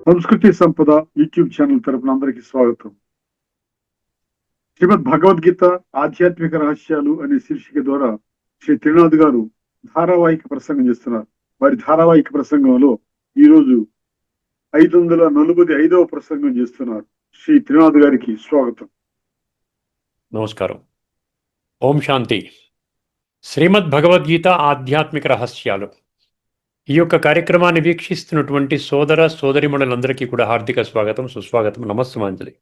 సంస్కృతి సంపద YouTube channel తరపున అందరికీ స్వాగతం. శ్రీమద్ భగవద్గీత ఆధ్యాత్మిక రహస్యాలు అనే శీర్షిక ద్వారా శ్రీ త్రినాథ్ గారు ధారావాహిక ప్రసంగం చేస్తున్నారు. వారి ధారావాహిక ప్రసంగంలో ఈ రోజు 545వ ప్రసంగం చేస్తున్నారు. శ్రీ త్రినాథ్ గారికి స్వాగతం. నమస్కారం. ఓం శాంతి. శ్రీమద్ భగవద్గీత ఆధ్యాత్మిక రహస్యాలు ఈ యొక్క కార్యక్రమాన్ని వీక్షిస్తున్నటువంటి సోదర సోదరిమణులందరికీ కూడా హార్దిక స్వాగతం, సుస్వాగతం, నమస్సుమాంజలి.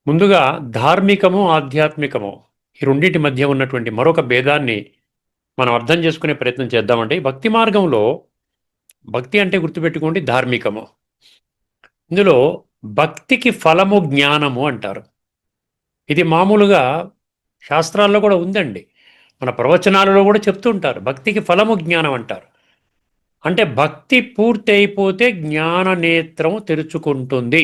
ముందుగా ధార్మికము ఆధ్యాత్మికము ఈ రెండింటి మధ్య ఉన్నటువంటి మరొక భేదాన్ని మనం అర్థం చేసుకునే ప్రయత్నం చేద్దామంటే, భక్తి మార్గంలో భక్తి అంటే గుర్తుపెట్టుకోండి ధార్మికము. ఇందులో భక్తికి ఫలము జ్ఞానము అంటారు. ఇది మామూలుగా శాస్త్రాల్లో కూడా ఉందండి, మన ప్రవచనాలలో కూడా చెప్తుంటారు. భక్తికి ఫలము జ్ఞానం అంటారు. అంటే భక్తి పూర్తి అయిపోతే జ్ఞాన నేత్రం తెరుచుకుంటుంది.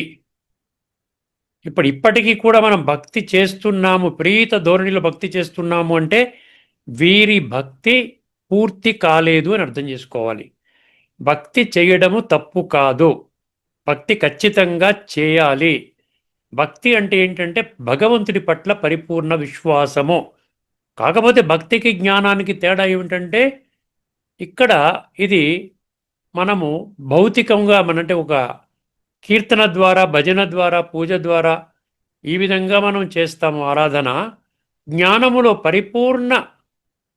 ఇప్పటికీ కూడా మనం భక్తి చేస్తున్నాము, ప్రీత ధోరణిలో భక్తి చేస్తున్నాము అంటే వీరి భక్తి పూర్తి కాలేదు అని అర్థం చేసుకోవాలి. భక్తి చేయడము తప్పు కాదు, భక్తి ఖచ్చితంగా చేయాలి. భక్తి అంటే ఏంటంటే భగవంతుడి పట్ల పరిపూర్ణ విశ్వాసము. కాకపోతే భక్తికి జ్ఞానానికి తేడా ఏమిటంటే, ఇక్కడ ఇది మనము భౌతికంగా మనంటే ఒక కీర్తన ద్వారా, భజన ద్వారా, పూజ ద్వారా ఈ విధంగా మనం చేస్తాము ఆరాధన. జ్ఞానములో పరిపూర్ణ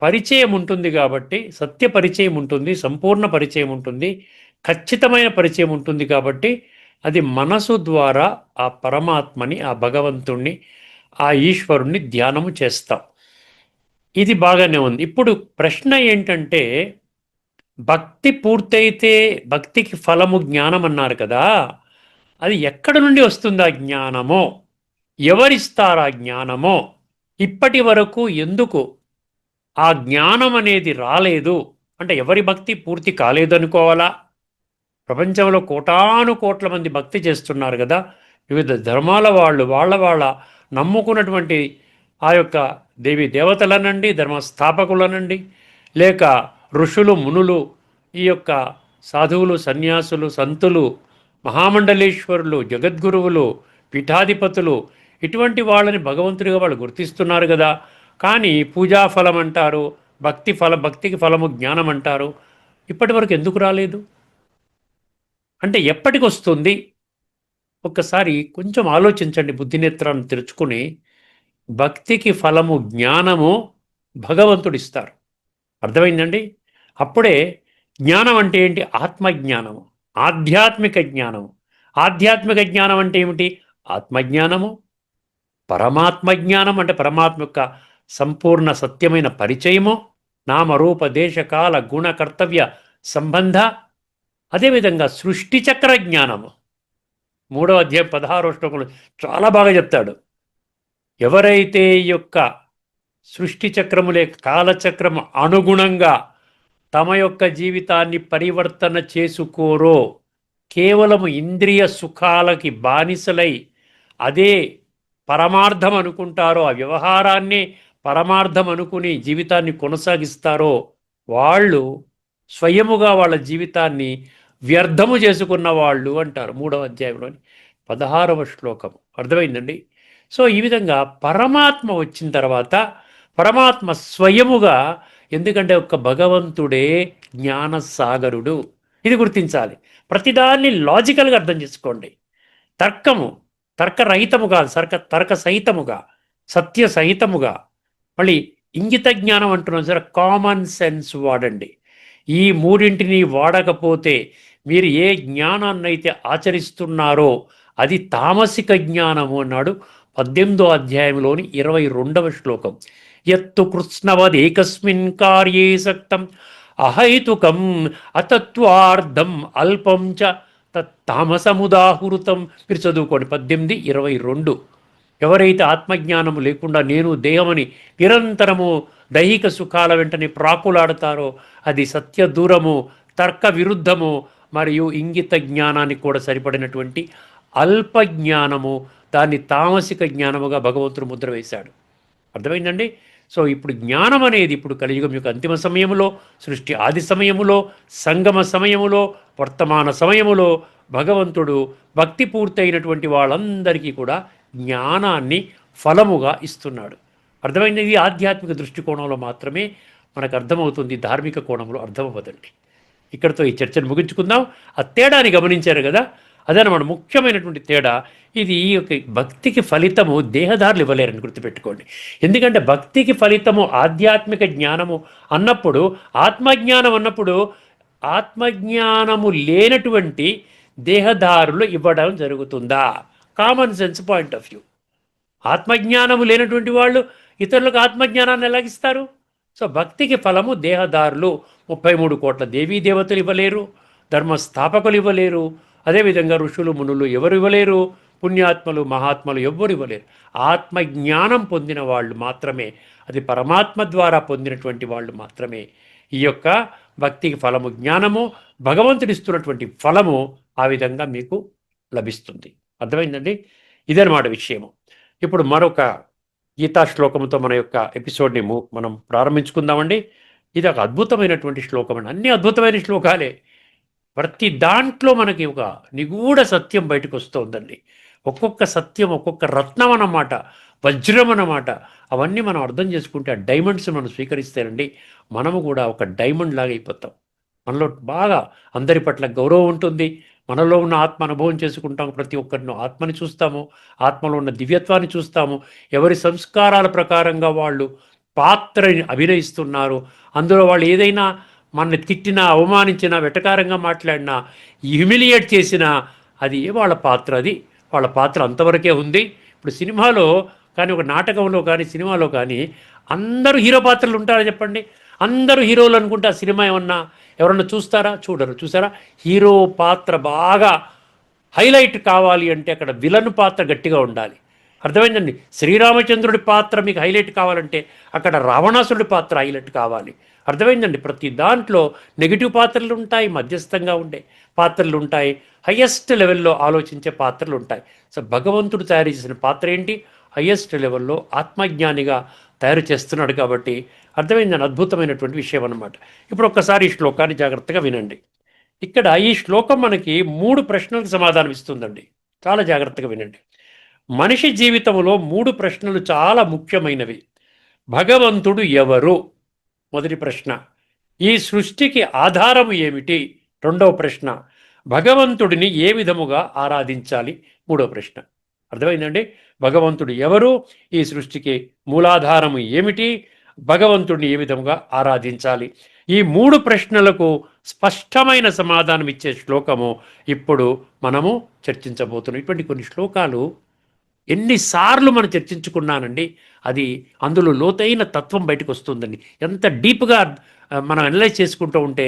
పరిచయం ఉంటుంది కాబట్టి, సత్య పరిచయం ఉంటుంది, సంపూర్ణ పరిచయం ఉంటుంది, ఖచ్చితమైన పరిచయం ఉంటుంది కాబట్టి అది మనసు ద్వారా ఆ పరమాత్మని, ఆ భగవంతుణ్ణి, ఆ ఈశ్వరుణ్ణి ధ్యానము చేస్తాం. ఇది బాగానే ఉంది. ఇప్పుడు ప్రశ్న ఏంటంటే, భక్తి పూర్తయితే భక్తికి ఫలము జ్ఞానం అన్నారు కదా, అది ఎక్కడి నుండి వస్తుందా జ్ఞానమో, ఎవరిస్తారా జ్ఞానమో, ఇప్పటి వరకు ఎందుకు ఆ జ్ఞానం అనేది రాలేదు అంటే ఎవరి భక్తి పూర్తి కాలేదు అనుకోవాలా? ప్రపంచంలో కోటాను కోట్ల మంది భక్తి చేస్తున్నారు కదా, వివిధ ధర్మాల వాళ్ళు, వాళ్ళ నమ్ముకున్నటువంటి ఆ యొక్క దేవి దేవతలనండి, ధర్మస్థాపకులనండి, లేక ఋషులు మునులు, ఈ యొక్క సాధువులు, సన్యాసులు, సంతులు, మహామండలేశ్వరులు, జగద్గురువులు, పీఠాధిపతులు, ఇటువంటి వాళ్ళని భగవంతుడిగా వాళ్ళు గుర్తిస్తున్నారు కదా. కానీ పూజాఫలం అంటారు, భక్తికి ఫలము జ్ఞానం అంటారు. ఇప్పటి వరకు ఎందుకు రాలేదు అంటే ఎప్పటికి వస్తుంది? ఒక్కసారి కొంచెం ఆలోచించండి, బుద్ధినేత్రాన్ని తెరుచుకుని. భక్తికి ఫలము జ్ఞానము భగవంతుడిస్తారు. అర్థమైందండి? అప్పుడే జ్ఞానం అంటే ఏంటి? ఆత్మజ్ఞానము, ఆధ్యాత్మిక జ్ఞానము. ఆధ్యాత్మిక జ్ఞానం అంటే ఏమిటి? ఆత్మజ్ఞానము. పరమాత్మ జ్ఞానం అంటే పరమాత్మ యొక్క సంపూర్ణ సత్యమైన పరిచయము, నామరూప దేశకాల గుణ కర్తవ్య సంబంధ. అదేవిధంగా సృష్టి చక్ర జ్ఞానము. 3వ అధ్యాయం 16వ శ్లోకంలో చాలా బాగా చెప్తాడు. ఎవరైతే ఈ యొక్క సృష్టి చక్రములే కాలచక్రము అనుగుణంగా తమ యొక్క జీవితాన్ని పరివర్తన చేసుకోరో, కేవలము ఇంద్రియ సుఖాలకి బానిసలై అదే పరమార్థం అనుకుంటారో, ఆ వ్యవహారాన్ని పరమార్థం అనుకుని జీవితాన్ని కొనసాగిస్తారో, వాళ్ళు స్వయముగా వాళ్ళ జీవితాన్ని వ్యర్థము చేసుకున్న వాళ్ళు అంటారు. 3వ అధ్యాయంలోని 16వ శ్లోకం. అర్థమైందండి? సో ఈ విధంగా పరమాత్మ వచ్చిన తర్వాత పరమాత్మ స్వయముగా, ఎందుకంటే ఒక్క భగవంతుడే జ్ఞానసాగరుడు. ఇది గుర్తించాలి. ప్రతిదాన్ని లాజికల్గా అర్థం చేసుకోండి. తర్కరహితము కాదు, తర్క సహితముగా, సత్య సహితముగా. మళ్ళీ ఇంగిత జ్ఞానం అంటున్నాం సరే, కామన్ సెన్స్ వాడండి. ఈ మూడింటిని వాడకపోతే మీరు ఏ జ్ఞానాన్నైతే ఆచరిస్తున్నారో అది తామసిక జ్ఞానము అన్నాడు 18వ అధ్యాయంలోని 22వ శ్లోకం. యత్తు కృష్ణవదేకస్మిన్ కార్యే సక్తం అహైతుకం అతత్వార్థం అల్పం చ తత్తామసముదాహృతం. మీరు చదువుకోండి 18:22. ఎవరైతే ఆత్మజ్ఞానము లేకుండా నేను దేహమని నిరంతరము దైహిక సుఖాల వెంటనే ప్రాకులాడతారో అది సత్య దూరము, తర్క విరుద్ధము, మరియు ఇంగిత జ్ఞానానికి కూడా సరిపడినటువంటి అల్ప జ్ఞానము. దాన్ని తామసిక జ్ఞానముగా భగవంతుడు ముద్ర వేశాడు. అర్థమైందండి? సో ఇప్పుడు జ్ఞానం అనేది ఇప్పుడు కలియుగం యొక్క అంతిమ సమయములో, సృష్టి ఆది సమయములో, సంగమ సమయములో, వర్తమాన సమయములో భగవంతుడు భక్తి పూర్తయినటువంటి వాళ్ళందరికీ కూడా జ్ఞానాన్ని ఫలముగా ఇస్తున్నాడు. అర్థమైంది? ఇది ఆధ్యాత్మిక దృష్టికోణంలో మాత్రమే మనకు అర్థమవుతుంది, ధార్మిక కోణంలో అర్థమవ్వదండి. ఇక్కడితో ఈ చర్చను ముగించుకుందాం. ఆ తేడాని గమనించారు కదా, అదనమాట ముఖ్యమైనటువంటి తేడా. ఇది ఈ యొక్క భక్తికి ఫలితము దేహదారులు ఇవ్వలేరని గుర్తుపెట్టుకోండి. ఎందుకంటే భక్తికి ఫలితము ఆధ్యాత్మిక జ్ఞానము అన్నప్పుడు, ఆత్మజ్ఞానం అన్నప్పుడు ఆత్మజ్ఞానము లేనటువంటి దేహదారులు ఇవ్వడం జరుగుతుందా? Common sense point of view. ఆత్మజ్ఞానము లేనటువంటి వాళ్ళు ఇతరులకు ఆత్మజ్ఞానాన్ని ఎలాగిస్తారు? సో భక్తికి ఫలము దేహదారులు 33 కోట్ల దేవీ దేవతలు ఇవ్వలేరు, ధర్మస్థాపకులు ఇవ్వలేరు, అదేవిధంగా ఋషులు మునులు ఎవరు ఇవ్వలేరు, పుణ్యాత్మలు మహాత్మలు ఎవ్వరు ఇవ్వలేరు. ఆత్మజ్ఞానం పొందిన వాళ్ళు మాత్రమే, అది పరమాత్మ ద్వారా పొందినటువంటి వాళ్ళు మాత్రమే ఈ యొక్క భక్తికి ఫలము, జ్ఞానము, భగవంతుడిస్తున్నటువంటి ఫలము ఆ విధంగా మీకు లభిస్తుంది. అర్థమైందండి? ఇదన్నమాట విషయము. ఇప్పుడు మరొక గీతా శ్లోకముతో మన యొక్క ఎపిసోడ్ని మనం ప్రారంభించుకుందామండి. ఇది ఒక అద్భుతమైనటువంటి శ్లోకం అండి. అన్ని అద్భుతమైన శ్లోకాలే. ప్రతి దాంట్లో మనకి ఒక నిగూఢ సత్యం బయటకు వస్తుందండి. ఒక్కొక్క సత్యం ఒక్కొక్క రత్నం అన్నమాట, వజ్రం అన్నమాట. అవన్నీ మనం అర్థం చేసుకుంటే, ఆ డైమండ్స్ మనం స్వీకరిస్తేనండి మనము కూడా ఒక డైమండ్ లాగా అయిపోతాం. మనలో బాగా అందరి పట్ల గౌరవం ఉంటుంది. మనలో ఉన్న ఆత్మ అనుభవం చేసుకుంటాము. ప్రతి ఒక్కరిని ఆత్మని చూస్తాము, ఆత్మలో ఉన్న దివ్యత్వాన్ని చూస్తాము. ఎవరి సంస్కారాల ప్రకారంగా వాళ్ళు పాత్రని అభినయిస్తున్నారు, అందులో వాళ్ళు ఏదైనా మనల్ని తిట్టినా, అవమానించినా, వెటకారంగా మాట్లాడినా, హ్యూమిలియేట్ చేసినా అది వాళ్ళ పాత్ర, అది వాళ్ళ పాత్ర అంతవరకే ఉంది. ఇప్పుడు సినిమాలో కానీ, ఒక నాటకంలో కానీ, సినిమాలో కానీ అందరూ హీరో పాత్రలు ఉంటారా చెప్పండి? అందరూ హీరోలు అనుకుంటే ఆ సినిమా ఎవరన్నా చూస్తారా? చూడరు. చూసారా? హీరో పాత్ర బాగా హైలైట్ కావాలి అంటే అక్కడ విలన్ పాత్ర గట్టిగా ఉండాలి. అర్థమైందండి? శ్రీరామచంద్రుడి పాత్ర మీకు హైలైట్ కావాలంటే అక్కడ రావణాసురుడి పాత్ర హైలైట్ కావాలి. అర్థమైందండి? ప్రతి దాంట్లో నెగిటివ్ పాత్రలు ఉంటాయి, మధ్యస్థంగా ఉండే పాత్రలు ఉంటాయి, హయ్యెస్ట్ లెవెల్లో ఆలోచించే పాత్రలు ఉంటాయి. సో భగవంతుడు తయారు చేసిన పాత్ర ఏంటి? హయ్యెస్ట్ లెవెల్లో ఆత్మజ్ఞానిగా తయారు చేస్తున్నాడు. కాబట్టి అర్థమైందని అద్భుతమైనటువంటి విషయం అన్నమాట. ఇప్పుడు ఒక్కసారి ఈ శ్లోకాన్ని జాగ్రత్తగా వినండి. ఇక్కడ ఈ శ్లోకం మనకి 3 ప్రశ్నలకు సమాధానం ఇస్తుందండి. చాలా జాగ్రత్తగా వినండి. మనిషి జీవితంలో 3 ప్రశ్నలు చాలా ముఖ్యమైనవి. భగవంతుడు ఎవరు? మొదటి ప్రశ్న. ఈ సృష్టికి ఆధారము ఏమిటి? రెండవ ప్రశ్న. భగవంతుడిని ఏ విధముగా ఆరాధించాలి? మూడవ ప్రశ్న. అర్థమైందండి? భగవంతుడు ఎవరు? ఈ సృష్టికి మూలాధారము ఏమిటి? భగవంతుడిని ఏ విధముగా ఆరాధించాలి? ఈ 3 ప్రశ్నలకు స్పష్టమైన సమాధానం ఇచ్చే శ్లోకము ఇప్పుడు మనము చర్చించబోతున్నాం. ఇటువంటి కొన్ని శ్లోకాలు ఎన్నిసార్లు మనం చర్చించుకున్నానండి. అది అందులో లోతైన తత్వం బయటకు వస్తుందండి. ఎంత డీప్గా మనం అనలైజ్ చేసుకుంటూ ఉంటే,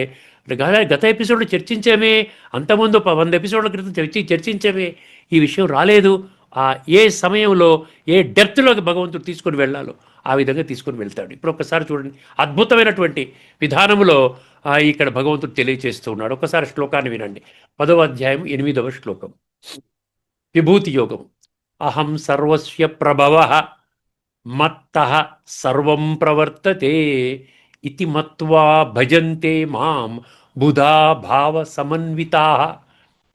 గత ఎపిసోడ్లో చర్చించామే, అంతకుముందు 100 ఎపిసోడ్ల క్రితం చర్చించామే, ఈ విషయం రాలేదు. ఏ సమయంలో ఏ డెప్త్లోకి భగవంతుడు తీసుకొని వెళ్ళాలో ఆ విధంగా తీసుకొని వెళ్తాడు. ఇప్పుడు ఒకసారి చూడండి, అద్భుతమైనటువంటి విధానంలో ఇక్కడ భగవంతుడు తెలియచేస్తూ ఉన్నాడు. ఒకసారి శ్లోకాన్ని వినండి. 10వ అధ్యాయం 8వ శ్లోకం. విభూతి యోగం. అహం సర్వస్య ప్రభవః మత్తః సర్వం ప్రవర్తతే ఇతి మత్వా భజంతే మాం బుధా భావ సమన్వితాః.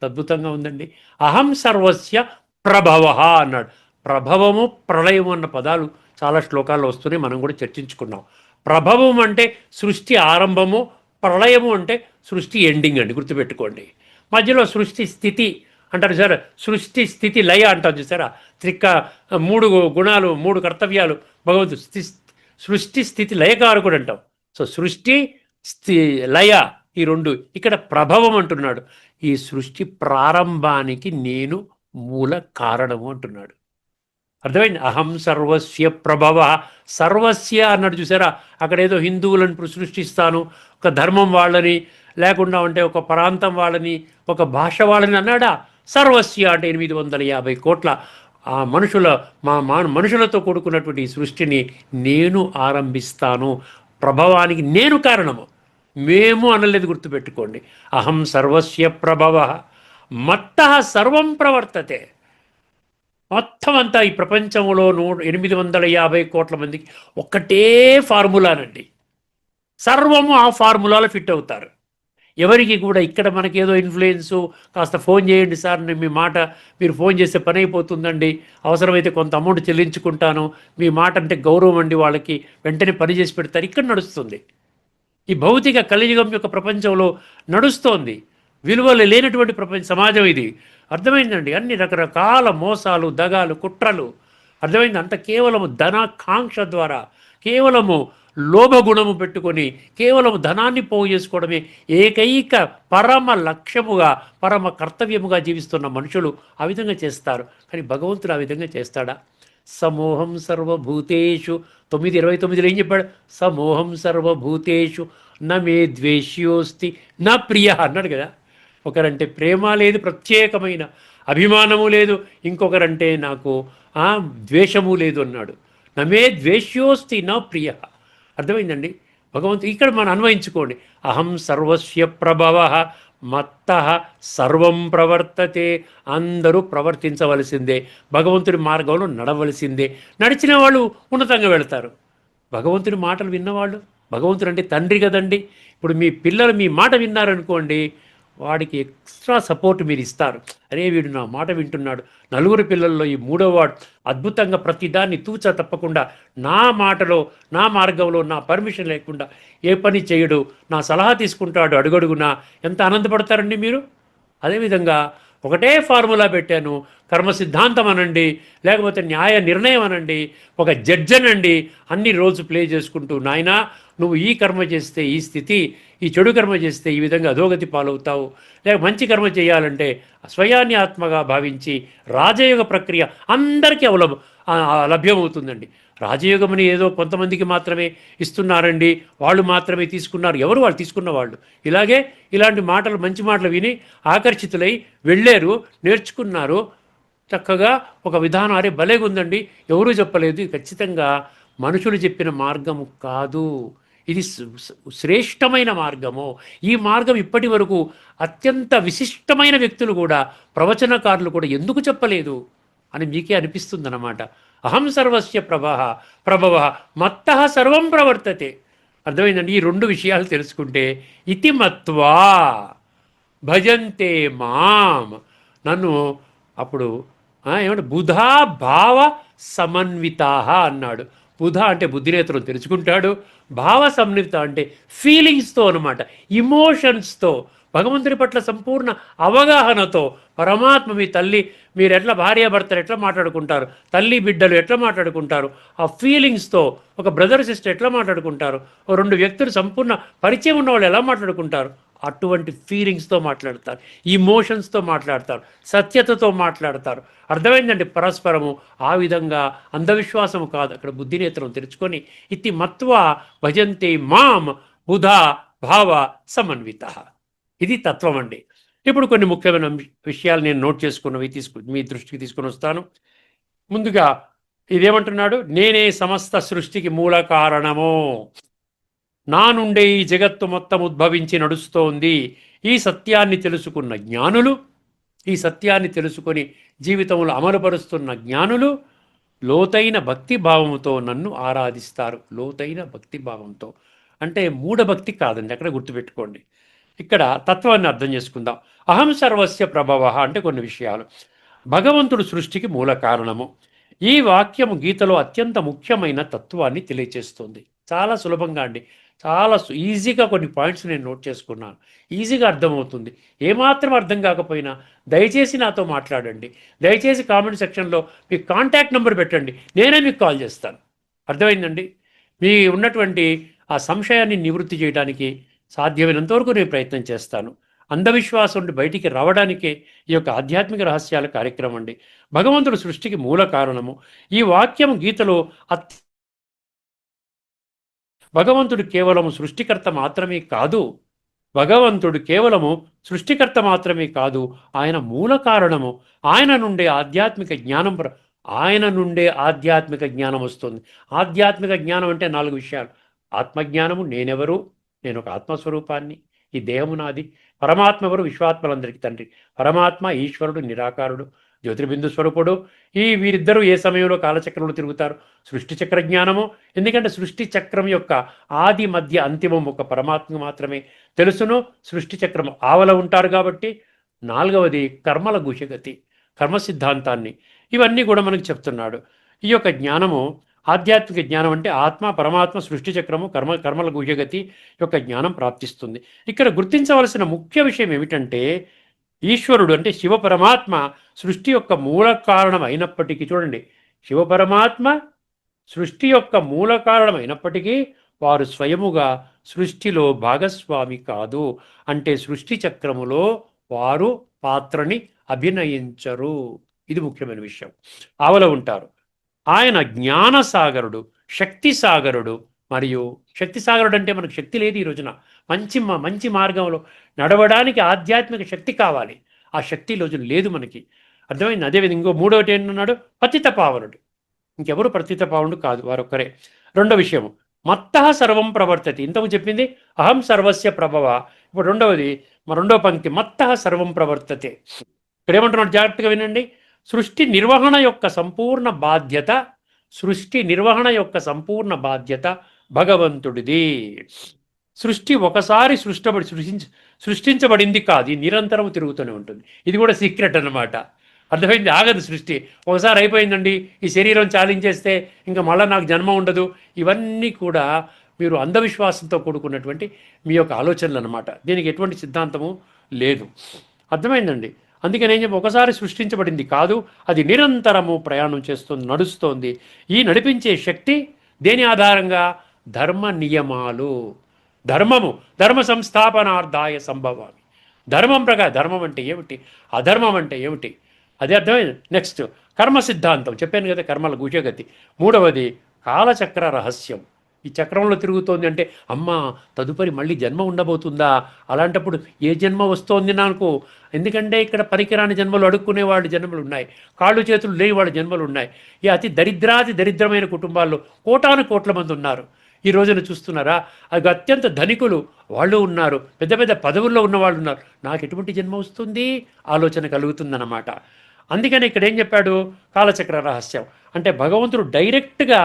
అద్భుతంగా ఉందండి. అహం సర్వస్య ప్రభవః అన్నాడు. ప్రభవము, ప్రళయము అన్న పదాలు చాలా శ్లోకాల్లో వస్తున్నాయి, మనం కూడా చర్చించుకున్నాం. ప్రభవం అంటే సృష్టి ఆరంభము, ప్రళయము అంటే సృష్టి ఎండింగ్ అండి, గుర్తుపెట్టుకోండి. మధ్యలో సృష్టి స్థితి అంటారు సార్, సృష్టి స్థితి లయ అంటారు చూసారా. 3 గుణాలు, 3 కర్తవ్యాలు భగవంతుడు. సృష్టి స్థితి లయకారకుడు అంటాం. సో సృష్టి లయ ఈ 2. ఇక్కడ ప్రభవం అంటున్నాడు. ఈ సృష్టి ప్రారంభానికి నేను మూల కారణము అంటున్నాడు. అర్థమైంది? అహం సర్వస్య ప్రభవ. సర్వస్య అన్నాడు చూసారా. అక్కడ ఏదో హిందువులను సృష్టిస్తాను, ఒక ధర్మం వాళ్ళని, లేకుండా ఉంటే ఒక ప్రాంతం వాళ్ళని, ఒక భాష వాళ్ళని అన్నాడా? సర్వస్య అంటే 850 కోట్ల మనుషులతో కూడుకున్నటువంటి ఈ సృష్టిని నేను ఆరంభిస్తాను. ప్రభవానికి నేను కారణము, మేము అనలేదు, గుర్తుపెట్టుకోండి. అహం సర్వస్య ప్రభవ మత్తః సర్వం ప్రవర్తతే. మొత్తం అంతా ఈ ప్రపంచంలో 850 కోట్ల మందికి ఒకటే ఫార్ములానండి. సర్వము ఆ ఫార్ములాలో ఫిట్ అవుతారు. ఎవరికి కూడా ఇక్కడ మనకేదో ఇన్ఫ్లుయెన్సు, కాస్త ఫోన్ చేయండి సార్, మీ మాట మీరు ఫోన్ చేస్తే పని అయిపోతుందండి, అవసరమైతే కొంత అమౌంట్ చెల్లించుకుంటాను, మీ మాట అంటే గౌరవం అండి, వాళ్ళకి వెంటనే పని చేసి పెడతారు. ఇక్కడ నడుస్తుంది ఈ భౌతిక కలియుగం యొక్క ప్రపంచంలో నడుస్తోంది. విలువలు లేనటువంటి సమాజం ఇది. అర్థమైందండి? అన్ని రకరకాల మోసాలు, దగాలు, కుట్రలు. అర్థమైంది? అంత కేవలము ధనాకాంక్ష ద్వారా, కేవలము లోభగుణము పెట్టుకొని, కేవలము ధనాన్ని పోగు చేసుకోవడమే ఏకైక పరమ లక్ష్యముగా, పరమ కర్తవ్యముగా జీవిస్తున్న మనుషులు ఆ విధంగా చేస్తారు. కానీ భగవంతుడు ఆ విధంగా చేస్తాడా? సమోహం సర్వభూతేషు 9:29 ఏం చెప్పాడు? సమోహం సర్వభూతేషు నమే ద్వేష్యోస్తి నా ప్రియ అన్నాడు కదా. ఒకరంటే ప్రేమ లేదు, ప్రత్యేకమైన అభిమానము లేదు, ఇంకొకరంటే నాకు ద్వేషము లేదు అన్నాడు. నమే ద్వేష్యోస్తి నా ప్రియ. అర్థమైందండి? భగవంతుడు ఇక్కడ మనం అన్వయించుకోండి. అహం సర్వస్య ప్రభవ మత్త సర్వం ప్రవర్తతే. అందరూ ప్రవర్తించవలసిందే, భగవంతుడి మార్గంలో నడవలసిందే. నడిచిన వాళ్ళు ఉన్నతంగా వెళతారు. భగవంతుడి మాటలు విన్నవాళ్ళు, భగవంతుడు అంటే తండ్రి కదండి. ఇప్పుడు మీ పిల్లలు మీ మాట విన్నారనుకోండి, వాడికి ఎక్స్ట్రా సపోర్ట్ మీరు ఇస్తారు. అరే వీడు నా మాట వింటున్నాడు. నలుగురు పిల్లల్లో ఈ మూడవ వాడు అద్భుతంగా ప్రతిదాన్ని తూచా తప్పకుండా నా మాటలో, నా మార్గంలో, నా పర్మిషన్ లేకుండా ఏ పని చేయడు, నా సలహా తీసుకుంటాడు అడుగడుగునా. ఎంత ఆనందపడతారండి మీరు? అదేవిధంగా ఒకటే ఫార్ములా పెట్టాను, కర్మ సిద్ధాంతం అనండి, లేకపోతే న్యాయ నిర్ణయం అనండి, ఒక జడ్జ్ అనండి, అన్ని రోజు ప్లే చేసుకుంటూ, నాయనా నువ్వు ఈ కర్మ చేస్తే ఈ స్థితి, ఈ చెడు కర్మ చేస్తే ఈ విధంగా అధోగతి పాలవుతావు, లేక మంచి కర్మ చేయాలంటే స్వయాన్ని ఆత్మగా భావించి రాజయోగ ప్రక్రియ అందరికీ లభ్యమవుతుందండి. రాజయోగమని ఏదో కొంతమందికి మాత్రమే ఇస్తున్నారండి, వాళ్ళు మాత్రమే తీసుకున్నారు. ఎవరు వాళ్ళు తీసుకున్న వాళ్ళు? ఇలాంటి మాటలు, మంచి మాటలు విని ఆకర్షితులై వెళ్ళారు, నేర్చుకున్నారు చక్కగా. ఒక విధానం అరే భలేగుందండి, ఎవరూ చెప్పలేదు, ఇది ఖచ్చితంగా మనుషులు చెప్పిన మార్గము కాదు, ఇది శ్రేష్టమైన మార్గము. ఈ మార్గం ఇప్పటి వరకు అత్యంత విశిష్టమైన వ్యక్తులు కూడా, ప్రవచనకారులు కూడా ఎందుకు చెప్పలేదు అని మీకే అనిపిస్తుందన్నమాట. అహం సర్వస్య ప్రభవ మత్త సర్వం ప్రవర్తతే. అర్థమైందండి? ఈ రెండు విషయాలు తెలుసుకుంటే ఇతి మత్వా భజంతే మాం, నన్ను అప్పుడు ఏమంటే బుధా భావ సమన్వితా అన్నాడు. బుధ అంటే బుద్ధినేత్రం తెలుసుకుంటాడు, భావ సమన్విత అంటే ఫీలింగ్స్తో అనమాట, ఇమోషన్స్తో, భగవంతుని పట్ల సంపూర్ణ అవగాహనతో. పరమాత్మ మీ తల్లి, మీరు ఎట్లా భార్యాభర్తలు ఎట్లా మాట్లాడుకుంటారు, తల్లి బిడ్డలు ఎట్లా మాట్లాడుకుంటారు, ఆ ఫీలింగ్స్తో. ఒక బ్రదర్ సిస్టర్ ఎట్లా మాట్లాడుకుంటారు, ఓ రెండు వ్యక్తులు సంపూర్ణ పరిచయం ఉన్న వాళ్ళు ఎలా మాట్లాడుకుంటారు, అటువంటి ఫీలింగ్స్తో మాట్లాడతారు, ఇమోషన్స్తో మాట్లాడతారు, సత్యతతో మాట్లాడతారు. అర్థమైందండి? పరస్పరము ఆ విధంగా అంధవిశ్వాసము కాదు, అక్కడ బుద్ధినేత్రం తెరుచుకొని ఇతి మత్వా భజంతే మాం బుధా భావ సమన్విత. ఇది తత్వం అండి. ఇప్పుడు కొన్ని ముఖ్యమైన విషయాలు నేను నోట్ చేసుకున్నవి మీ దృష్టికి తీసుకొని వస్తాను. ముందుగా ఇదేమంటున్నాడు? నేనే సమస్త సృష్టికి మూల కారణము, నా నుండే ఈ జగత్తు మొత్తం ఉద్భవించి నడుస్తోంది. ఈ సత్యాన్ని తెలుసుకున్న జ్ఞానులు, ఈ సత్యాన్ని తెలుసుకొని జీవితంలో అమలుపరుస్తున్న జ్ఞానులు లోతైన భక్తి భావంతో నన్ను ఆరాధిస్తారు. లోతైన భక్తి భావంతో అంటే మూఢభక్తి కాదండి, అక్కడ గుర్తుపెట్టుకోండి. ఇక్కడ తత్వాన్ని అర్థం చేసుకుందాం. అహం సర్వస్య ప్రభవ అంటే కొన్ని విషయాలు. భగవంతుడు సృష్టికి మూల కారణము. ఈ వాక్యము గీతలో అత్యంత ముఖ్యమైన తత్వాన్ని తెలియచేస్తుంది. చాలా సులభంగా అండి, చాలా ఈజీగా కొన్ని పాయింట్స్ నేను నోట్ చేసుకున్నాను, ఈజీగా అర్థమవుతుంది. ఏమాత్రం అర్థం కాకపోయినా దయచేసి నాతో మాట్లాడండి. దయచేసి కామెంట్ సెక్షన్లో మీ కాంటాక్ట్ నెంబర్ పెట్టండి, నేనే మీకు కాల్ చేస్తాను. అర్థమైందండి? మీ ఉన్నటువంటి ఆ సంశయాన్ని నివృత్తి చేయడానికి సాధ్యమైనంత వరకు నేను ప్రయత్నం చేస్తాను. అంధవిశ్వాసం నుండి బయటికి రావడానికే ఈ యొక్క ఆధ్యాత్మిక రహస్యాల కార్యక్రమం అండి. భగవంతుడు సృష్టికి మూల కారణము. ఈ వాక్యం గీతలో భగవంతుడు కేవలము సృష్టికర్త మాత్రమే కాదు, భగవంతుడు కేవలము సృష్టికర్త మాత్రమే కాదు, ఆయన మూల కారణము. ఆయన నుండే ఆధ్యాత్మిక జ్ఞానం వస్తుంది. ఆధ్యాత్మిక జ్ఞానం అంటే 4 విషయాలు. ఆత్మజ్ఞానము, నేనెవరు, నేను ఒక ఆత్మస్వరూపాన్ని, ఈ దేహము నాది. పరమాత్మ ఎవరు? విశ్వాత్మలందరికీ తండ్రి. పరమాత్మ ఈశ్వరుడు నిరాకారుడు. జ్యోతిర్బిందు స్వరూపుడు. వీరిద్దరూ ఏ సమయంలో కాలచక్రంలో తిరుగుతారు? సృష్టి చక్ర జ్ఞానము. ఎందుకంటే సృష్టి చక్రం యొక్క ఆది మధ్య అంతిమం ఒక పరమాత్మ మాత్రమే తెలుసును. సృష్టి చక్రం ఆవల ఉంటారు కాబట్టి. నాలుగవది కర్మల గుషగతి, కర్మ సిద్ధాంతాన్ని, ఇవన్నీ కూడా మనకు చెప్తున్నాడు. ఈ యొక్క జ్ఞానము ఆధ్యాత్మిక జ్ఞానం అంటే ఆత్మ పరమాత్మ సృష్టి చక్రము కర్మల గుహ్యగతి యొక్క జ్ఞానం ప్రాప్తిస్తుంది. ఇక్కడ గుర్తించవలసిన ముఖ్య విషయం ఏమిటంటే ఈశ్వరుడు అంటే శివ పరమాత్మ సృష్టి యొక్క మూల కారణం అయినప్పటికీ, చూడండి, శివ పరమాత్మ సృష్టి యొక్క మూల కారణం అయినప్పటికీ వారు స్వయముగా సృష్టిలో భాగస్వామి కాదు. అంటే సృష్టి చక్రములో వారు పాత్రని అభినయించరు. ఇది ముఖ్యమైన విషయం. ఆవల ఉంటారు. ఆయన జ్ఞానసాగరుడు, శక్తి సాగరుడు. మరియు శక్తి సాగరుడు అంటే మనకు శక్తి లేదు ఈ రోజున. మంచి మార్గంలో నడవడానికి ఆధ్యాత్మిక శక్తి కావాలి. ఆ శక్తి ఈ రోజున లేదు మనకి. అర్థమైంది? అదేవిధంగా ఇంకో మూడవటి ఏంటన్నాడు? పతిత పావనుడు. ఇంకెవరు పతిత పావనుడు కాదు, వారొక్కరే. రెండో విషయము మత్తః సర్వం ప్రవర్తతి. ఇంతకు చెప్పింది అహం సర్వస్య ప్రభవ. ఇప్పుడు రెండో పంక్తి మత్తః సర్వం ప్రవర్తతే. ఇక్కడ ఏమంటున్నాడు? జాగ్రత్తగా వినండి. సృష్టి నిర్వహణ యొక్క సంపూర్ణ బాధ్యత భగవంతుడిది. సృష్టి ఒకసారి సృష్టించబడింది కాదు, నిరంతరం తిరుగుతూనే ఉంటుంది. ఇది కూడా సీక్రెట్ అన్నమాట. అర్థమైంది? ఆగదు సృష్టి. ఒకసారి అయిపోయిందండి, ఈ శరీరం చాలించేస్తే ఇంకా మళ్ళీ నాకు జన్మ ఉండదు. ఇవన్నీ కూడా మీరు అంధవిశ్వాసంతో కూడుకున్నటువంటి మీ యొక్క ఆలోచనలు అన్నమాట. దీనికి ఎటువంటి సిద్ధాంతము లేదు. అర్థమైందండి? అందుకని ఏం చెప్పి ఒకసారి సృష్టించబడింది కాదు, అది నిరంతరము ప్రయాణం చేస్తుంది, నడుస్తోంది. ఈ నడిపించే శక్తి దేని ఆధారంగా? ధర్మ నియమాలు. ధర్మ సంస్థాపనార్థాయ సంభవామి. ధర్మం ప్రకారం. ధర్మం అంటే ఏమిటి, అధర్మం అంటే ఏమిటి, అదే అర్థమైంది. నెక్స్ట్ కర్మ సిద్ధాంతం చెప్పాను కదా, కర్మల గుహ్యగతి. మూడవది కాలచక్ర రహస్యం. ఈ చక్రంలో తిరుగుతోంది అంటే అమ్మ తదుపరి మళ్ళీ జన్మ ఉండబోతుందా? అలాంటప్పుడు ఏ జన్మ వస్తోంది నాకు? ఎందుకంటే ఇక్కడ పనికిరాని జన్మలు, అడుక్కునే వాళ్ళ జన్మలు ఉన్నాయి, కాళ్ళు చేతులు లేని వాళ్ళ జన్మలు ఉన్నాయి. ఈ అతి దరిద్రమైన కుటుంబాల్లో కోట్ల మంది ఉన్నారు. ఈ రోజున చూస్తున్నారా? అది అత్యంత ధనికులు వాళ్ళు ఉన్నారు, పెద్ద పెద్ద పదవుల్లో ఉన్న వాళ్ళు ఉన్నారు. నాకు ఎటువంటి జన్మ వస్తుంది ఆలోచన కలుగుతుందన్నమాట. అందుకని ఇక్కడ ఏం చెప్పాడు? కాలచక్ర రహస్యం అంటే భగవంతుడు డైరెక్ట్గా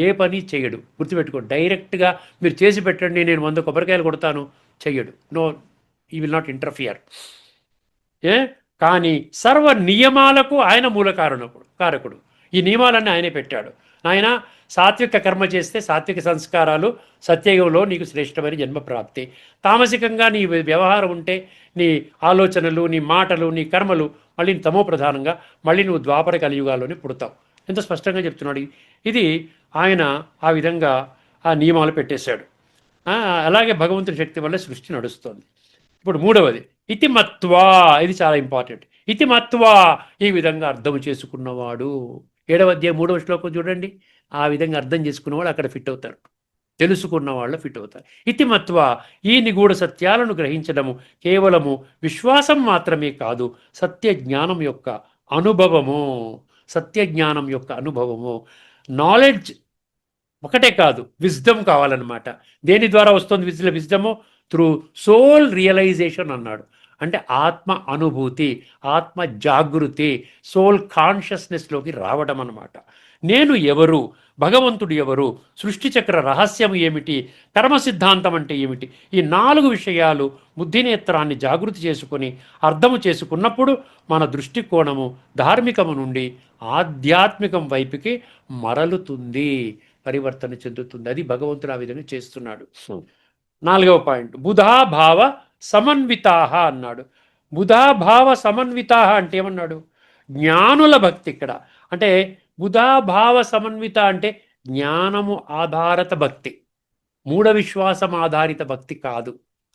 ఏ పని చేయడు. గుర్తుపెట్టుకోండి, డైరెక్ట్గా మీరు చేసి పెట్టండి, నేను 100 కొబ్బరికాయలు కొడతాను, చెయ్యడు. నో, ఈ విల్ నాట్ ఇంటర్ఫియర్. కానీ సర్వ నియమాలకు ఆయన మూల కారకుడు. ఈ నియమాలన్నీ ఆయనే పెట్టాడు. ఆయన సాత్విక కర్మ చేస్తే సాత్విక సంస్కారాలు, సత్యయుగంలో నీకు శ్రేష్టమైన జన్మ ప్రాప్తి. తామసికంగా నీ వ్యవహారం ఉంటే, నీ ఆలోచనలు, నీ మాటలు, నీ కర్మలు మళ్ళీ తమో ప్రధానంగా మళ్ళీ నువ్వు ద్వాపర కలియుగాల్లోనే పుడతావు. ఎంత స్పష్టంగా చెప్తున్నాడు. ఇది ఆయన ఆ విధంగా ఆ నియమాలు పెట్టేశాడు. అలాగే భగవంతుని శక్తి వల్ల సృష్టి నడుస్తుంది. ఇప్పుడు మూడవది ఇతిమత్వా. ఇది చాలా ఇంపార్టెంట్. ఇతిమత్వా, ఈ విధంగా అర్థం చేసుకున్నవాడు. 7వ అధ్యాయం 3వ శ్లోకం చూడండి. ఆ విధంగా అర్థం చేసుకున్నవాడు అక్కడ ఫిట్ అవుతారు, తెలుసుకున్న వాళ్ళు ఫిట్ అవుతారు. ఇతిమత్వ, ఈ నిగూఢ సత్యాలను గ్రహించడము కేవలము విశ్వాసం మాత్రమే కాదు, సత్య జ్ఞానం యొక్క అనుభవము. నాలెడ్జ్ ఒకటే కాదు, విజ్డమ్ కావాలన్నమాట. దేని ద్వారా వస్తుంది విజ్డము? త్రూ సోల్ రియలైజేషన్ అన్నాడు. అంటే ఆత్మ అనుభూతి, ఆత్మ జాగృతి, సోల్ కాన్షియస్నెస్లోకి రావడం అన్నమాట. నేను ఎవరు, భగవంతుడు ఎవరు, సృష్టి చక్ర రహస్యం ఏమిటి, కర్మ సిద్ధాంతం అంటే ఏమిటి, ఈ 4 విషయాలు బుద్ధినేత్రాన్ని జాగృతి చేసుకొని అర్థము చేసుకున్నప్పుడు మన దృష్టికోణము ధార్మికము నుండి ఆధ్యాత్మికం వైపుకి మరలుతుంది, పరివర్తన చెందుతుంది. అది భగవంతుడు ఆ విధంగా చేస్తున్నాడు. 4వ పాయింట్ బుధాభావ సమన్వితాహ అన్నాడు. బుధాభావ సమన్వితాహ అంటే ఏమన్నాడు? జ్ఞానుల భక్తి. ఇక్కడ అంటే బుధాభావ సమన్విత అంటే జ్ఞానము ఆధారిత భక్తి, మూఢ విశ్వాసం ఆధారిత భక్తి కాదు.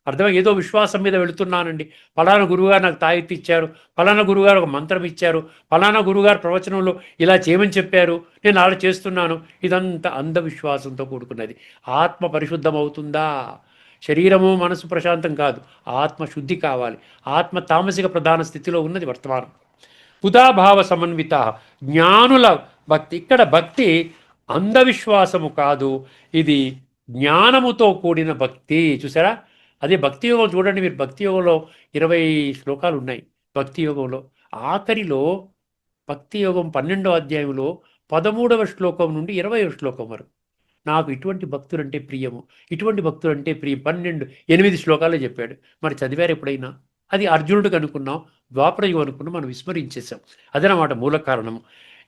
అర్థమై ఏదో విశ్వాసం మీద వెళుతున్నానండి, ఫలానా గురువుగారు నాకు తాయెత్తు ఇచ్చారు, ఫలానా గురువుగారు ఒక మంత్రం ఇచ్చారు, ఫలానా గురువుగారు ప్రవచనంలో ఇలా చేయమని చెప్పారు, నేను అలా చేస్తున్నాను. ఇదంతా అంధవిశ్వాసంతో కూడుకున్నది. ఆత్మ పరిశుద్ధం అవుతుందా? శరీరము మనసు ప్రశాంతం కాదు, ఆత్మ శుద్ధి కావాలి. ఆత్మ తామసిక ప్రధాన స్థితిలో ఉన్నది వర్తమానం. బుధాభావ సమన్విత జ్ఞానుల భక్తి. ఇక్కడ భక్తి అంధవిశ్వాసము కాదు, ఇది జ్ఞానముతో కూడిన భక్తి. చూసారా? అదే భక్తి యోగం చూడండి మీరు. భక్తి యోగంలో 20 శ్లోకాలు ఉన్నాయి. భక్తి యోగంలో ఆఖరిలో భక్తి యోగం 12వ అధ్యాయంలో 13వ శ్లోకం నుండి 20వ శ్లోకం వరకు. నాకు ఇటువంటి భక్తులంటే ప్రియము, ఇటువంటి భక్తులంటే ప్రియం 8 శ్లోకాలే చెప్పాడు. మరి చదివారు ఎప్పుడైనా? అది అర్జునుడికి అనుకున్నాం, ద్వాపరయుగం అనుకున్నాం, మనం విస్మరించేసాం. అదనమాట మూల కారణము.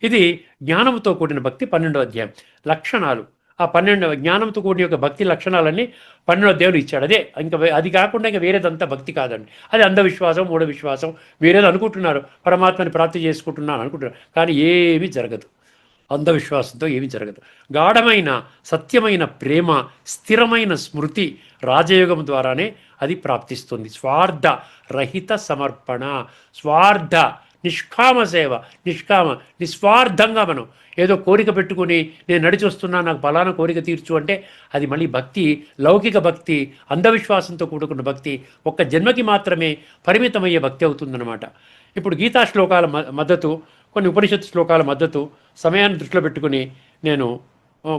ఇది జ్ఞానంతో కూడిన భక్తి 12వ అధ్యాయం. లక్షణాలు ఆ 12వ జ్ఞానంతో కూడిన యొక్క భక్తి లక్షణాలన్నీ 12వ అధ్యాయులు ఇచ్చాడు. అదే ఇంకా అది కాకుండా ఇంకా వేరేదంతా భక్తి కాదండి. అది అంధవిశ్వాసం, మూఢ విశ్వాసం. వేరేది అనుకుంటున్నారు, పరమాత్మని ప్రాప్తి చేసుకుంటున్నాను అనుకుంటున్నారు, కానీ ఏమీ జరగదు. అంధవిశ్వాసంతో ఏమీ జరగదు. గాఢమైన సత్యమైన ప్రేమ, స్థిరమైన స్మృతి రాజయోగం ద్వారానే అది ప్రాప్తిస్తుంది. స్వార్థ రహిత సమర్పణ, స్వార్థ నిష్కామ సేవ, నిస్వార్థంగా మనం ఏదో కోరిక పెట్టుకుని నేను నడిచి వస్తున్నా, నాకు ఫలానా కోరిక తీర్చు అంటే అది మళ్ళీ భక్తి, లౌకిక భక్తి, అంధవిశ్వాసంతో కూడుకున్న భక్తి, ఒక్క జన్మకి మాత్రమే పరిమితమయ్యే భక్తి అవుతుందన్నమాట. ఇప్పుడు గీతా శ్లోకాల మద్దతు, కొన్ని ఉపనిషత్తు శ్లోకాల మద్దతు, సమయాన్ని దృష్టిలో పెట్టుకుని నేను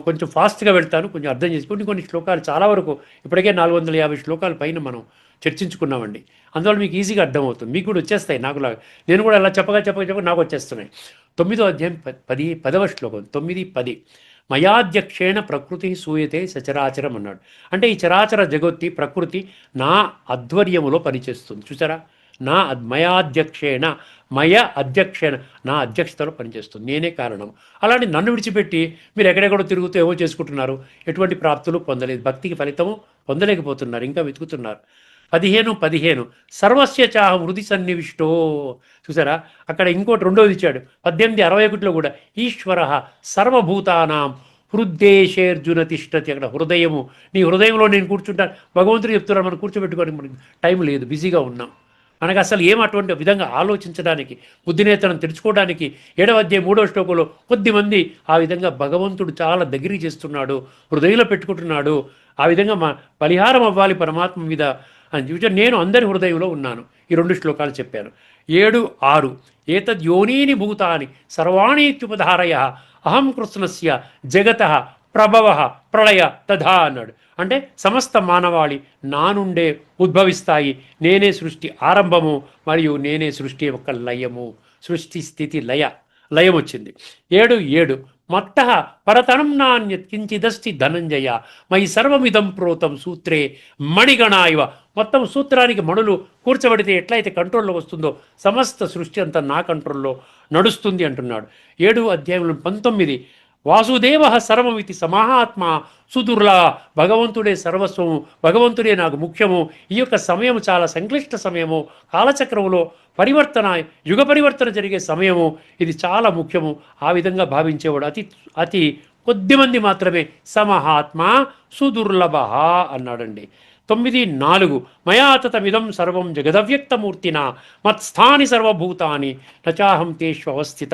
కొంచెం ఫాస్ట్గా వెళ్తాను, కొంచెం అర్థం చేసుకుని కొన్ని శ్లోకాలు చాలా వరకు ఇప్పటికే 450 శ్లోకాల పైన మనం చర్చించుకున్నామండి. అందువల్ల మీకు ఈజీగా అర్థమవుతుంది, మీకు కూడా వచ్చేస్తాయి. నాకులాగా నేను కూడా అలా చెప్పగా నాకు వచ్చేస్తున్నాయి. 9వ అధ్యాయం 10వ శ్లోకం 9-10. మయాధ్యక్షేణ ప్రకృతి సూయతే సచరాచరం అన్నాడు. అంటే ఈ చరాచర జగత్తి ప్రకృతి నా అధ్వర్యములో పనిచేస్తుంది. చూసారా, మయాధ్యక్షేణ నా అధ్యక్షతలో పనిచేస్తుంది, నేనే కారణం. అలాంటి నన్ను విడిచిపెట్టి మీరు ఎక్కడెక్కడో తిరుగుతూ ఏవో చేసుకుంటున్నారు, ఎటువంటి ప్రాప్తులు పొందలేదు, భక్తికి ఫలితము పొందలేకపోతున్నారు, ఇంకా వెతుకుతున్నారు. 15 సర్వస్య చాహ వృద్ధి సన్నివిష్టో. చూసారా, అక్కడ ఇంకోటి రెండోది ఇచ్చాడు 18:61లో కూడా ఈశ్వర సర్వభూతానాం హృద్దేశేర్జున తిష్టతి. అక్కడ హృదయము, నీ హృదయంలో నేను కూర్చుంటాను. భగవంతుడు చెప్తున్నాను, మనం కూర్చోబెట్టుకోవడానికి మనకి టైం లేదు, బిజీగా ఉన్నాం. మనకు అసలు అటువంటి విధంగా ఆలోచించడానికి, బుద్ధినేతనం తెరుచుకోవడానికి 7వ అధ్యాయం 3వ శ్లోకంలో కొద్దిమంది ఆ విధంగా భగవంతుడు చాలా దగ్గరికి చేస్తున్నాడు, హృదయంలో పెట్టుకుంటున్నాడు, ఆ విధంగా పరిహారం అవ్వాలి పరమాత్మ మీద అని చూసి నేను అందరి హృదయంలో ఉన్నాను. ఈ 2 శ్లోకాలు చెప్పాను. 7-6 ఏతద్యోనీని భూతాని సర్వాణీత్యుపధారయ అహం కృష్ణస్య జగత ప్రభవ ప్రళయ తథా అన్నాడు. అంటే సమస్త మానవాళి నా నుండే ఉద్భవిస్తాయి, నేనే సృష్టి ఆరంభము మరియు నేనే సృష్టి యొక్క లయము. సృష్టి స్థితి లయం వచ్చింది. 7 మత్త పరతనం నాణ్యత్ కించిదస్తి ధనంజయ మయి సర్వమిదం ప్రోతం సూత్రే మణిగణ ఇవ. మొత్తం సూత్రానికి మణులు కూర్చబడితే ఎట్లయితే కంట్రోల్లో వస్తుందో సమస్త సృష్టి అంతా నా కంట్రోల్లో నడుస్తుంది అంటున్నాడు. 7వ అధ్యాయంలో 19 వాసుదేవ సర్వమితి సమాహాత్మ సుదుర్ల. భగవంతుడే సర్వస్వము, భగవంతుడే నాకు ముఖ్యము. ఈ యొక్క సమయం చాలా సంక్లిష్ట సమయము, కాలచక్రంలో యుగ పరివర్తన జరిగే సమయము, ఇది చాలా ముఖ్యము. ఆ విధంగా భావించేవాడు అతి కొద్దిమంది మాత్రమే సమహాత్మ సుదుర్లభ అన్నాడండి. 9-4 మయా తతమిదం సర్వం జగదవ్యక్తమూర్తిన మత్స్థాని సర్వభూతాని నచాహం తేషు అవస్థిత.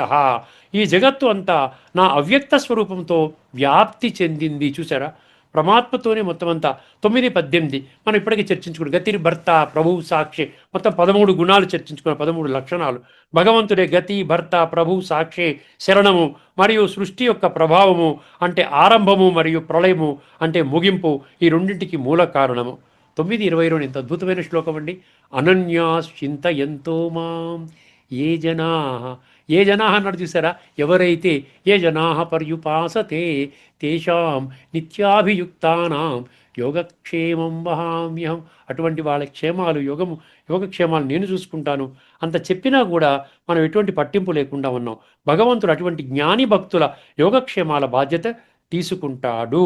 ఈ జగత్తు అంతా నా అవ్యక్త స్వరూపంతో వ్యాప్తి చెందింది. చూసారా, పరమాత్మతోనే మొత్తం అంతా. 9-18 మనం ఇప్పటికీ చర్చించుకున్నాం. గతి భర్త ప్రభు సాక్షి, మొత్తం 13 గుణాలు చర్చించుకున్నాం, 13 లక్షణాలు. భగవంతుడే గతి భర్త ప్రభు సాక్షి శరణము, మరియు సృష్టి యొక్క ప్రభావము అంటే ఆరంభము, మరియు ప్రళయము అంటే ముగింపు, ఈ రెండింటికి మూల కారణము. 9:22 ఎంత అద్భుతమైన శ్లోకం అండి. అనన్యాశ్చింతయంతో మాం ఏ జనా అన్నాడు. చూసారా, ఎవరైతే ఏ జనా పర్యుపాసతే తేషాం నిత్యాభియుక్తానాం యోగక్షేమం వహామ్యహం. అటువంటి వాళ్ళ క్షేమాలు, యోగక్షేమాలు నేను చూసుకుంటాను. అంత చెప్పినా కూడా మనం ఎటువంటి పట్టింపు లేకుండా ఉన్నాం. భగవంతుడు అటువంటి జ్ఞాని భక్తుల యోగక్షేమాల బాధ్యత తీసుకుంటాడు.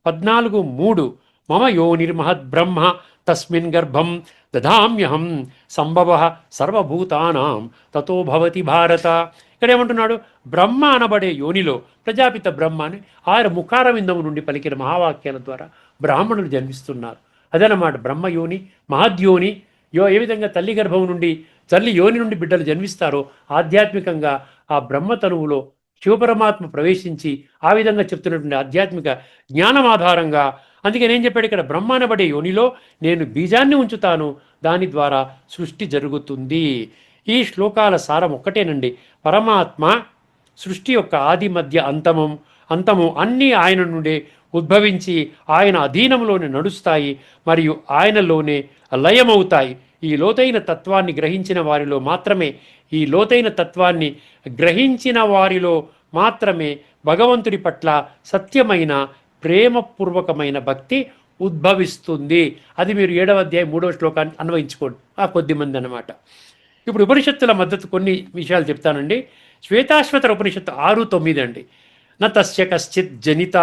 14:3 మమ యోనిర్మహద్ బ్రహ్మ తస్మిన్ గర్భం దదామ్యహం సంభవ సర్వభూతానాం తతో భవతి భారత. ఇక్కడ ఏమంటున్నాడు, బ్రహ్మ అనబడే యోనిలో ప్రజాపిత బ్రహ్మాని ఆయన ముఖారవిందము నుండి పలికిన మహావాక్యాల ద్వారా బ్రాహ్మణులు జన్మిస్తున్నారు. అదనమాట బ్రహ్మయోని, మహద్యోని. ఏ విధంగా తల్లి గర్భం నుండి, తల్లి యోని నుండి బిడ్డలు జన్మిస్తారో ఆధ్యాత్మికంగా ఆ బ్రహ్మతనువులో శివపరమాత్మ ప్రవేశించి ఆ విధంగా చెప్తున్నటువంటి ఆధ్యాత్మిక జ్ఞానం ఆధారంగా. అందుకే నేను చెప్పాడు ఇక్కడ, బ్రహ్మ అనబడే యోనిలో నేను బీజాన్ని ఉంచుతాను, దాని ద్వారా సృష్టి జరుగుతుంది. ఈ శ్లోకాల సారం ఒక్కటేనండి. పరమాత్మ సృష్టి యొక్క ఆది మధ్య అంతము అన్నీ ఆయన నుండే ఉద్భవించి ఆయన అధీనంలోనే నడుస్తాయి మరియు ఆయనలోనే లయమవుతాయి. ఈ లోతైన తత్వాన్ని గ్రహించిన వారిలో మాత్రమే ఈ లోతైన తత్వాన్ని గ్రహించిన వారిలో మాత్రమే భగవంతుడి పట్ల సత్యమైన ప్రేమపూర్వకమైన భక్తి ఉద్భవిస్తుంది. అది మీరు 7వ అధ్యాయం 3వ శ్లోకాన్ని అన్వయించుకోండి, ఆ కొద్దిమంది అన్నమాట. ఇప్పుడు ఉపనిషత్తుల మద్దతు కొన్ని విషయాలు చెప్తానండి. శ్వేతాశ్వతర ఉపనిషత్తు 6:9 అండి. న తస్య కశ్చిత్ జనిత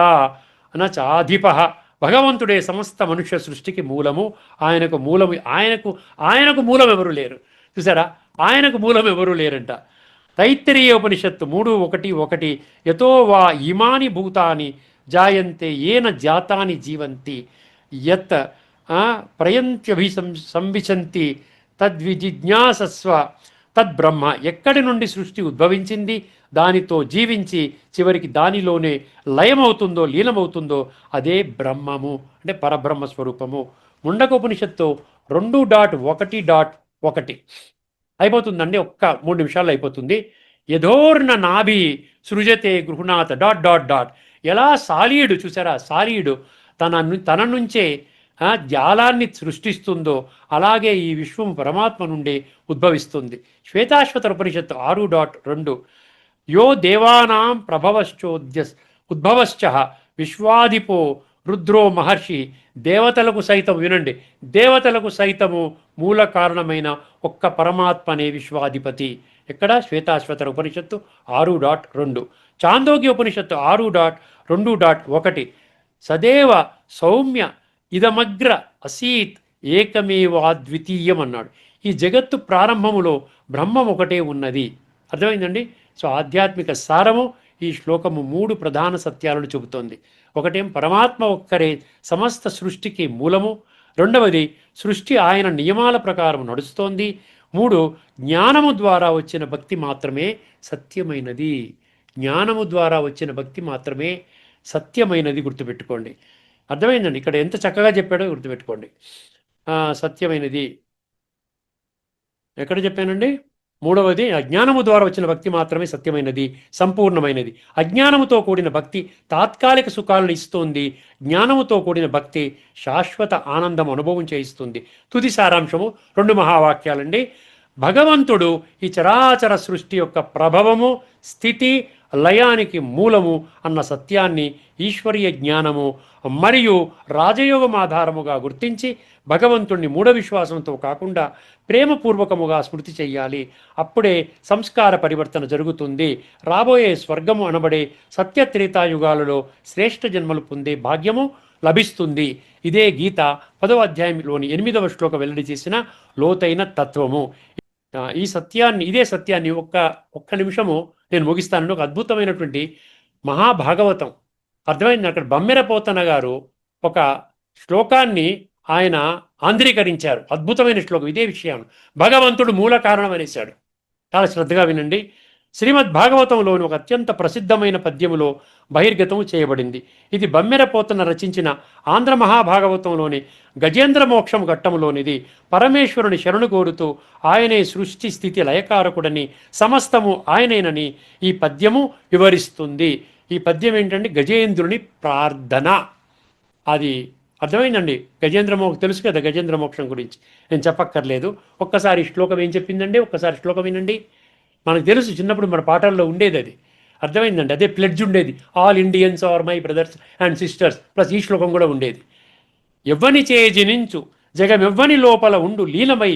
న చాధిప. భగవంతుడే సమస్త మనుష్య సృష్టికి మూలము. ఆయనకు మూలం ఎవరు లేరు. చూసారా, ఆయనకు మూలం ఎవరు లేరంట. తైత్తిరీయ ఉపనిషత్తు 3:1 యతో వా ఇమాని భూతాని జాయంతే ఏన జాతాని జీవంతి యత్ సంవిశంతి తద్విజిజ్ఞాసస్వ తద్బ్రహ్మ. ఎక్కడి నుండి సృష్టి ఉద్భవించింది, దానితో జీవించి చివరికి దానిలోనే లయమవుతుందో లీనమవుతుందో అదే బ్రహ్మము, అంటే పరబ్రహ్మ స్వరూపము. ముండక ఉపనిషత్తు 2.1.1 అయిపోతుందండి, ఒక్క 3 నిమిషాల్లో అయిపోతుంది. యథోర్ణ నాభి సృజతే గృహనాథ డాట్ డాట్ డాట్. ఎలా సాలీడు, చూసారా, సాలీడు తన నుంచే జాలాన్ని సృష్టిస్తుందో అలాగే ఈ విశ్వం పరమాత్మ నుండి ఉద్భవిస్తుంది. శ్వేతాశ్వతర ఉపనిషత్తు 6.2 యో దేవానాం ఉద్భవశ్చ విశ్వాధిపో రుద్రో మహర్షి. దేవతలకు సైతం, వినండి, దేవతలకు సైతము మూల కారణమైన ఒక్క పరమాత్మనే విశ్వాధిపతి. ఎక్కడ? శ్వేతాశ్వతర ఉపనిషత్తు 6.2. చాందోగ్య ఉపనిషత్తు 6.2.1 సదేవ సౌమ్య ఇదమగ్ర అసీత్ ఏకమేవాద్వితీయం అన్నాడు. ఈ జగత్తు ప్రారంభములో బ్రహ్మం ఒకటే ఉన్నది. అర్థమైందండి? సో ఆధ్యాత్మిక సారము ఈ శ్లోకము 3 ప్రధాన సత్యాలను చెబుతోంది. ఒకటేం పరమాత్మ ఒక్కరే సమస్త సృష్టికి మూలము. రెండవది సృష్టి ఆయన నియమాల ప్రకారం నడుస్తోంది. 3 జ్ఞానము ద్వారా వచ్చిన భక్తి మాత్రమే సత్యమైనది. జ్ఞానము ద్వారా వచ్చిన భక్తి మాత్రమే సత్యమైనది. గుర్తుపెట్టుకోండి. అర్థమైందండి? ఇక్కడ ఎంత చక్కగా చెప్పాడో గుర్తుపెట్టుకోండి. సత్యమైనది ఎక్కడ చెప్పానండి? 3వది అజ్ఞానము ద్వారా వచ్చిన భక్తి మాత్రమే సత్యమైనది, సంపూర్ణమైనది. అజ్ఞానముతో కూడిన భక్తి తాత్కాలిక సుఖాలను ఇస్తోంది. జ్ఞానముతో కూడిన భక్తి శాశ్వత ఆనందం అనుభవం చేయిస్తుంది. తుది సారాంశము 2 మహావాక్యాలండి. భగవంతుడు ఈ చరాచర సృష్టి యొక్క ప్రభవము, స్థితి, లయానికి మూలము అన్న సత్యాన్ని ఈశ్వరీయ జ్ఞానము మరియు రాజయోగం ఆధారముగా గుర్తించి భగవంతుణ్ణి మూఢ విశ్వాసంతో కాకుండా ప్రేమపూర్వకముగా స్మృతి చెయ్యాలి. అప్పుడే సంస్కార పరివర్తన జరుగుతుంది. రాబోయే స్వర్గము అనబడే సత్యత్రేతాయుగాలలో శ్రేష్ఠ జన్మలు పొందే భాగ్యము లభిస్తుంది. ఇదే గీత 10వ అధ్యాయంలోని 8వ శ్లోకం వెల్లడి చేసిన లోతైన తత్వము. ఇదే సత్యాన్ని ఒక్క నిమిషము నేను ముగిస్తాను. ఒక అద్భుతమైనటువంటి మహాభాగవతం అర్థమైంది. అక్కడ బమ్మెరపోతన గారు ఒక శ్లోకాన్ని ఆయన ఆంధ్రీకరించారు. అద్భుతమైన శ్లోకం. ఇదే విషయం, భగవంతుడు మూల కారణం అనేశాడు. చాలా శ్రద్ధగా వినండి. శ్రీమద్ భాగవతంలోని ఒక అత్యంత ప్రసిద్ధమైన పద్యములో బహిర్గతము చేయబడింది. ఇది బమ్మెరపోతన రచించిన ఆంధ్ర మహాభాగవతంలోని గజేంద్ర మోక్షం ఘట్టములోనిది. పరమేశ్వరుని శరణు కోరుతూ ఆయనే సృష్టి స్థితి లయకారకుడని, సమస్తము ఆయనేనని ఈ పద్యము వివరిస్తుంది. ఈ పద్యం ఏంటంటే గజేంద్రుని ప్రార్థన. అది అర్థమైందండి. గజేంద్ర మోక్షం తెలుసు కదా, గజేంద్ర మోక్షం గురించి నేను చెప్పక్కర్లేదు. ఒక్కసారి శ్లోకం ఏం చెప్పిందండి, ఒక్కసారి శ్లోకం వినండి. మనకు తెలుసు, చిన్నప్పుడు మన పాఠాల్లో ఉండేది అది. అర్థమైందండి? అదే ప్లెడ్జ్ ఉండేది, all Indians are my brothers and sisters, plus ఈ శ్లోకం కూడా ఉండేది. ఎవ్వని చే జనించు జగమెవ్వని లోపల ఉండు లీనమై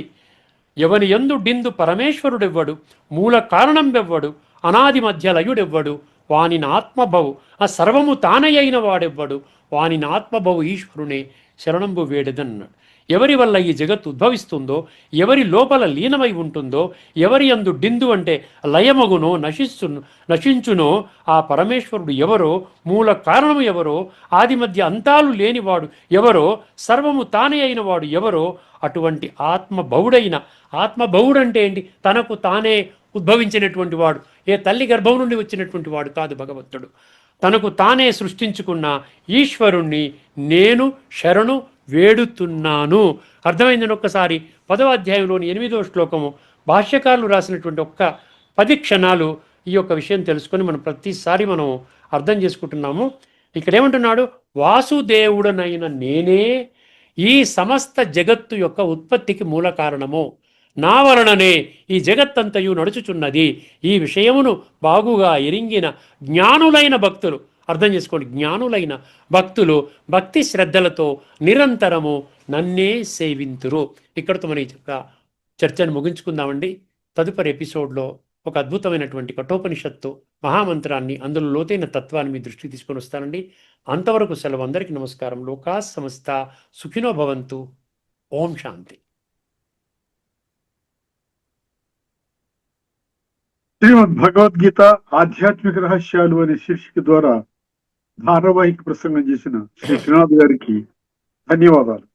ఎవని యందు డిందు పరమేశ్వరుడెవ్వడు మూల కారణం వెవ్వడు అనాది మధ్య లయుడెవ్వడు వానిని ఆత్మభవు ఆ సర్వము తానయైన వాడెవ్వడు వానిని ఆత్మభవు ఈశ్వరునే శరణంబు వేడెదన్నాడు. ఎవరి వల్ల ఈ జగత్తు ఉద్భవిస్తుందో, ఎవరి లోపల లీనమై ఉంటుందో, ఎవరి యందు డిందు అంటే లయమగునో నశించునో ఆ పరమేశ్వరుడు ఎవరో, మూల కారణము ఎవరో, ఆది మధ్య అంతాలు లేనివాడు ఎవరో, సర్వము తానే అయిన వాడు ఎవరో, అటువంటి ఆత్మభవుడంటే ఏంటి? తనకు తానే ఉద్భవించినటువంటి వాడు, ఏ తల్లి గర్భం నుండి వచ్చినటువంటి వాడు కాదు భగవంతుడు. తనకు తానే సృష్టించుకున్న ఈశ్వరుణ్ణి నేను శరణు వేడుతున్నాను. అర్థమైందని ఒక్కసారి 10వ అధ్యాయంలోని 8వ శ్లోకము భాష్యకారులు రాసినటువంటి 10 క్షణాలు ఈ యొక్క విషయం తెలుసుకొని మనం ప్రతిసారి మనం అర్థం చేసుకుంటున్నాము. ఇక్కడ ఏమంటున్నాడు? వాసుదేవుడనైన నేనే ఈ సమస్త జగత్తు యొక్క ఉత్పత్తికి మూల కారణము. నా వలననే ఈ జగత్తంతయు నడుచుచున్నది. ఈ విషయమును బాగుగా ఎరింగిన జ్ఞానులైన భక్తులు, అర్థం చేసుకోండి, జ్ఞానులైన భక్తులు భక్తి శ్రద్ధలతో నిరంతరము నన్నే సేవింతురు. ఇక్కడితో మన ఈ చర్చను ముగించుకుందామండి. తదుపరి ఎపిసోడ్లో ఒక అద్భుతమైనటువంటి కఠోపనిషత్తు మహామంత్రాన్ని, అందులో లోతైన తత్వాన్ని మీ దృష్టికి తీసుకొని వస్తానండి. అంతవరకు సెలవు. అందరికీ నమస్కారం. లోకా సమస్త సుఖినో భవంతు. ఓం శాంతి. శ్రీమద్ భగవద్గీత ఆధ్యాత్మిక రహస్యాలు అనే శీర్షిక ద్వారా ధారావాహిక ప్రసంగం చేసిన శ్రీ త్రినాథ్ గారికి ధన్యవాదాలు.